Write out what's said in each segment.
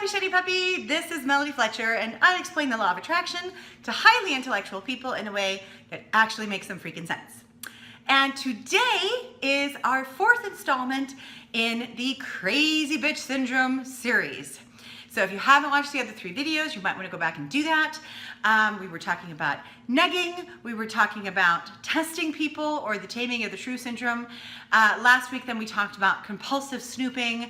Happy Shitty Puppy! This is Melody Fletcher, and I explain the law of attraction to highly intellectual people in a way that actually makes some freaking sense. And today is our fourth installment in the Crazy Bitch Syndrome series. So if you haven't watched the other 3 videos, you might want to go back and do that. We were talking about negging, we were talking about testing people or the taming of the shrew syndrome. Last week then we talked about compulsive snooping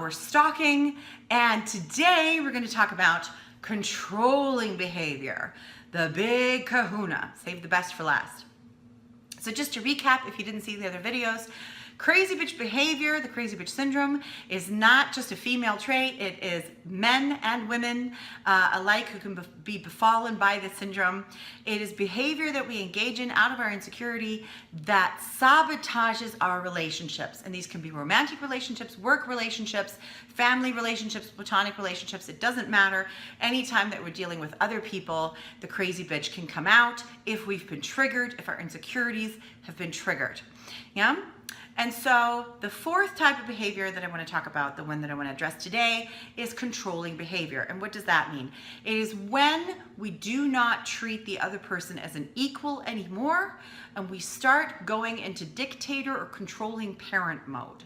or stalking. And today we're going to talk about controlling behavior, the big kahuna. Save the best for last. So just to recap, if you didn't see the other videos, crazy bitch behavior, the crazy bitch syndrome, is not just a female trait. It is men and women alike who can be befallen by this syndrome. It is behavior that we engage in out of our insecurity that sabotages our relationships. And these can be romantic relationships, work relationships, family relationships, platonic relationships. It doesn't matter. Anytime that we're dealing with other people, the crazy bitch can come out if we've been triggered, if our insecurities have been triggered. Yeah? And so the fourth type of behavior that I want to talk about, the one that I want to address today, is controlling behavior. And what does that mean? It is when we do not treat the other person as an equal anymore, and we start going into dictator or controlling parent mode.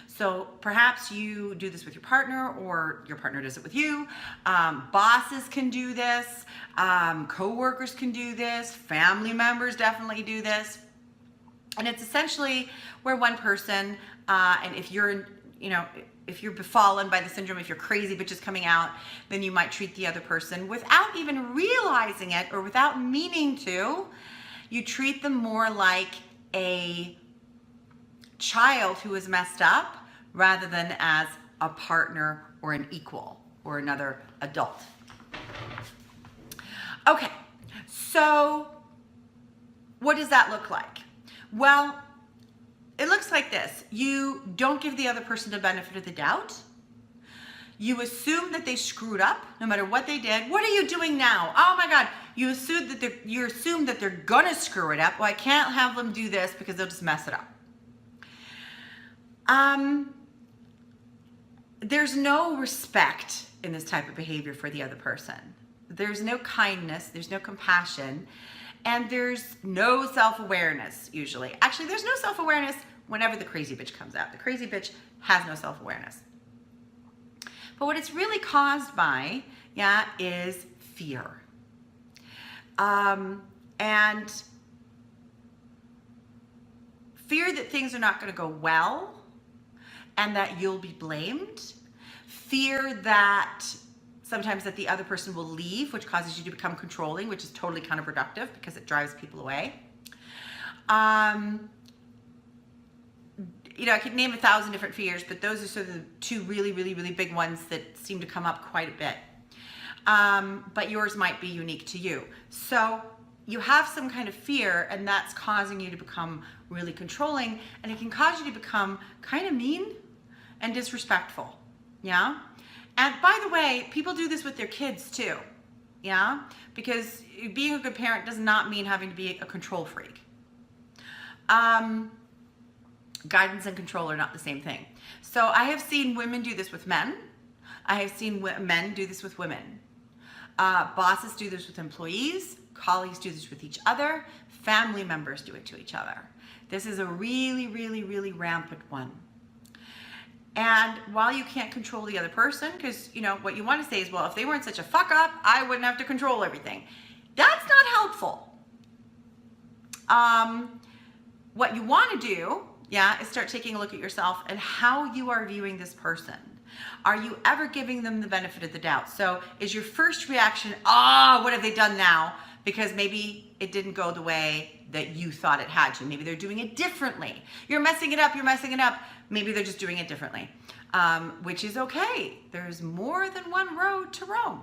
So perhaps you do this with your partner, or your partner does it with you. Bosses can do this. Co-workers can do this. Family members definitely do this. And it's essentially where one person, and if you're, if you're befallen by the syndrome, if your crazy bitch is coming out, then you might treat the other person without even realizing it or without meaning to. You treat them more like a child who is messed up rather than as a partner or an equal or another adult. Okay, so what does that look like? Well, it looks like this. You don't give the other person the benefit of the doubt. You assume that they screwed up no matter what they did. What are you doing now? Oh my God. You assume that they're gonna screw it up. Well, I can't have them do this because they'll just mess it up. There's no respect in this type of behavior for the other person. There's no kindness, there's no compassion. And there's no self-awareness usually. Actually, there's no self-awareness whenever the crazy bitch comes out. The crazy bitch has no self-awareness. But what it's really caused by, is fear. And fear that things are not going to go well and that you'll be blamed. Fear that sometimes that the other person will leave, which causes you to become controlling, which is totally counterproductive because it drives people away. I could name 1,000 different fears, but those are sort of the 2 really, really, really big ones that seem to come up quite a bit. But yours might be unique to you. So you have some kind of fear, and that's causing you to become really controlling, and it can cause you to become kind of mean and disrespectful. Yeah? And by the way, people do this with their kids too, because being a good parent does not mean having to be a control freak. Guidance and control are not the same thing. So I have seen women do this with men. I have seen men do this with women. Bosses do this with employees. Colleagues do this with each other. Family members do it to each other. This is a really, really, really rampant one. And while you can't control the other person, because, what you want to say is, well, if they weren't such a fuck up, I wouldn't have to control everything. That's not helpful. What you want to do, is start taking a look at yourself and how you are viewing this person. Are you ever giving them the benefit of the doubt? So is your first reaction, what have they done now? Because maybe it didn't go the way that you thought it had to. Maybe they're doing it differently. You're messing it up. Maybe they're just doing it differently, which is okay. There's more than one road to Rome.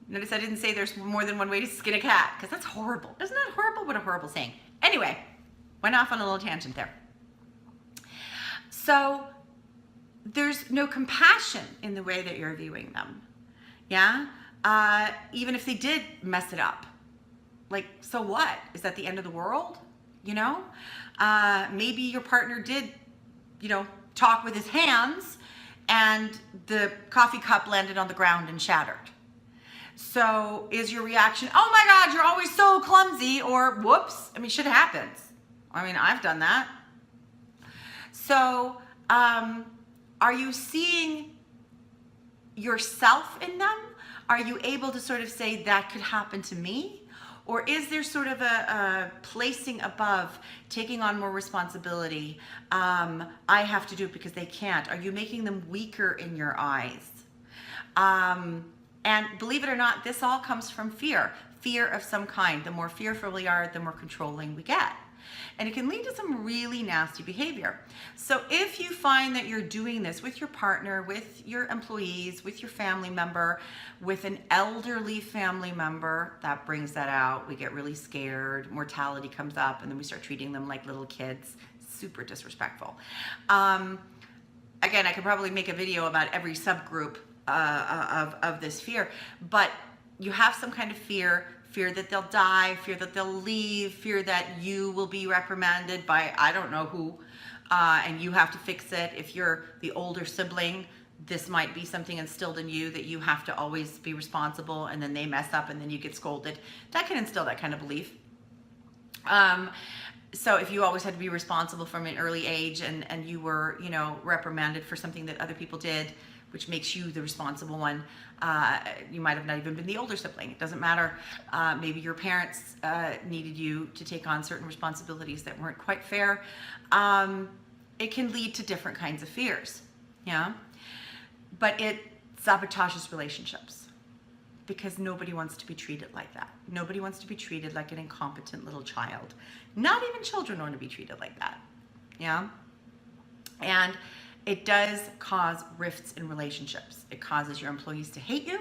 Notice I didn't say there's more than one way to skin a cat, because that's horrible. Isn't that horrible? What a horrible saying. Anyway, went off on a little tangent there. So there's no compassion in the way that you're viewing them. Even if they did mess it up. Like, so what? Is that the end of the world? Maybe your partner did, talk with his hands and the coffee cup landed on the ground and shattered. So is your reaction, oh my God, you're always so clumsy, or whoops? I mean, shit happens. I mean, I've done that. So are you seeing yourself in them? Are you able to sort of say that could happen to me? Or is there sort of a placing above, taking on more responsibility? I have to do it because they can't. Are you making them weaker in your eyes? And believe it or not, this all comes from fear of some kind. The more fearful we are, the more controlling we get. And it can lead to some really nasty behavior. So if you find that you're doing this with your partner, with your employees, with your family member, with an elderly family member, that brings that out. We get really scared, mortality comes up, and then we start treating them like little kids. Super disrespectful. Again, I could probably make a video about every subgroup of this fear, but you have some kind of fear that they'll die, fear that they'll leave, fear that you will be reprimanded by I don't know who, and you have to fix it. If you're the older sibling, this might be something instilled in you that you have to always be responsible, and then they mess up and then you get scolded. That can instill that kind of belief. So if you always had to be responsible from an early age and you were, reprimanded for something that other people did, which makes you the responsible one, you might have not even been the older sibling. It doesn't matter. Maybe your parents needed you to take on certain responsibilities that weren't quite fair. It can lead to different kinds of fears, yeah? But it sabotages relationships because nobody wants to be treated like that. Nobody wants to be treated like an incompetent little child. Not even children want to be treated like that, yeah? And it does cause rifts in relationships. It causes your employees to hate you.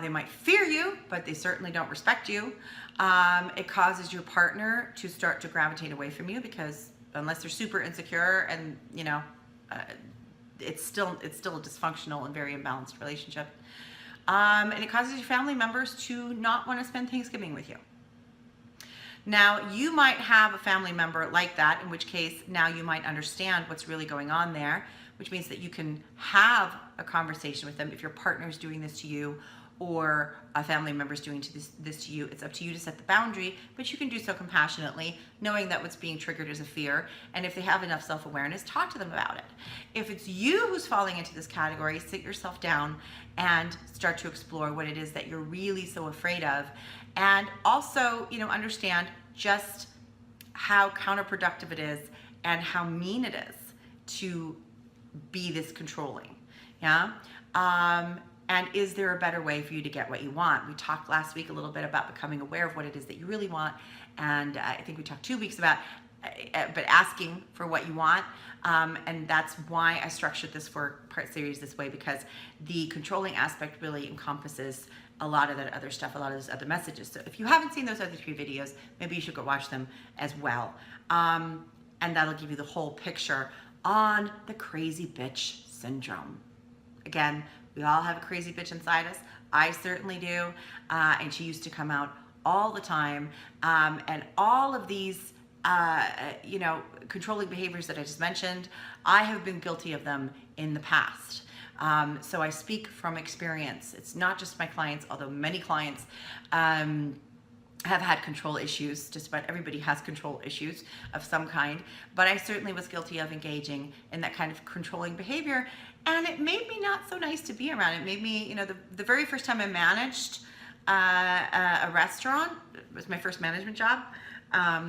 They might fear you, but they certainly don't respect you. It causes your partner to start to gravitate away from you because unless they're super insecure and, it's still a dysfunctional and very imbalanced relationship. And it causes your family members to not want to spend Thanksgiving with you. Now, you might have a family member like that, in which case now you might understand what's really going on there, which means that you can have a conversation with them. If your partner is doing this to you or a family member is doing this to you, it's up to you to set the boundary, but you can do so compassionately, knowing that what's being triggered is a fear. And if they have enough self-awareness, talk to them about it. If it's you who's falling into this category, sit yourself down and start to explore what it is that you're really so afraid of. And also, understand just how counterproductive it is and how mean it is to be this controlling, yeah? And is there a better way for you to get what you want? We talked last week a little bit about becoming aware of what it is that you really want, and I think we talked 2 weeks about but asking for what you want, and that's why I structured this 4-part series this way, because the controlling aspect really encompasses a lot of that other stuff, a lot of those other messages. So if you haven't seen those other 3 videos, maybe you should go watch them as well. And that'll give you the whole picture on the crazy bitch syndrome. Again, we all have a crazy bitch inside us. I certainly do. And she used to come out all the time. And all of these, controlling behaviors that I just mentioned, I have been guilty of them in the past. So I speak from experience. It's not just my clients, although many clients have had control issues. Just about everybody has control issues of some kind. But I certainly was guilty of engaging in that kind of controlling behavior. And it made me not so nice to be around. It made me, the very first time I managed a restaurant, it was my first management job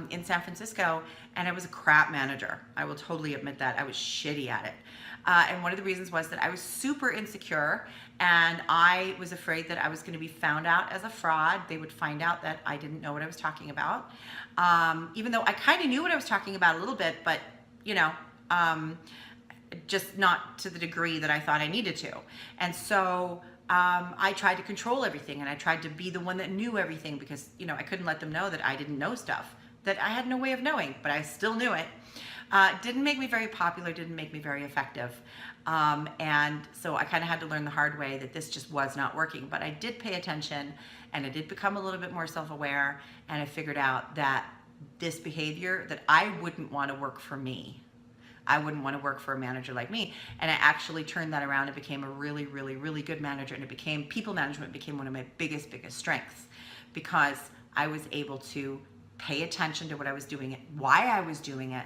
in San Francisco, and I was a crap manager. I will totally admit that. I was shitty at it. And one of the reasons was that I was super insecure, and I was afraid that I was going to be found out as a fraud. They would find out that I didn't know what I was talking about, even though I kind of knew what I was talking about a little bit, but just not to the degree that I thought I needed to. And so I tried to control everything, and I tried to be the one that knew everything because I couldn't let them know that I didn't know stuff that I had no way of knowing, but I still knew it. Didn't make me very popular, didn't make me very effective. And so I kind of had to learn the hard way that this just was not working. But I did pay attention, and I did become a little bit more self-aware, and I figured out that this behavior, that I wouldn't want to work for me. I wouldn't want to work for a manager like me. And I actually turned that around and became a really, really, really good manager. And it became, people management became one of my biggest strengths, because I was able to pay attention to what I was doing, why I was doing it,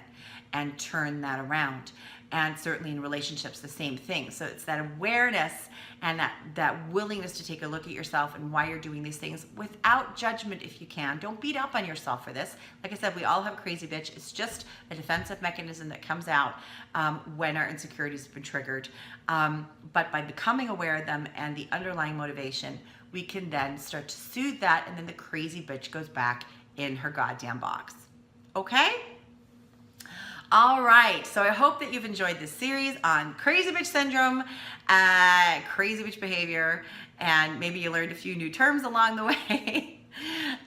and turn that around. And certainly in relationships, the same thing. So it's that awareness and that willingness to take a look at yourself and why you're doing these things without judgment if you can. Don't beat up on yourself for this. Like I said, we all have a crazy bitch. It's just a defensive mechanism that comes out when our insecurities have been triggered. But by becoming aware of them and the underlying motivation, we can then start to soothe that, and then the crazy bitch goes back in her goddamn box. Okay? All right, so I hope that you've enjoyed this series on crazy bitch syndrome, crazy bitch behavior, and maybe you learned a few new terms along the way.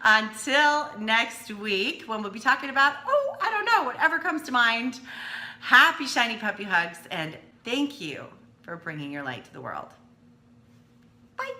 Until next week, when we'll be talking about, I don't know, whatever comes to mind. Happy shiny puppy hugs, and thank you for bringing your light to the world. Bye.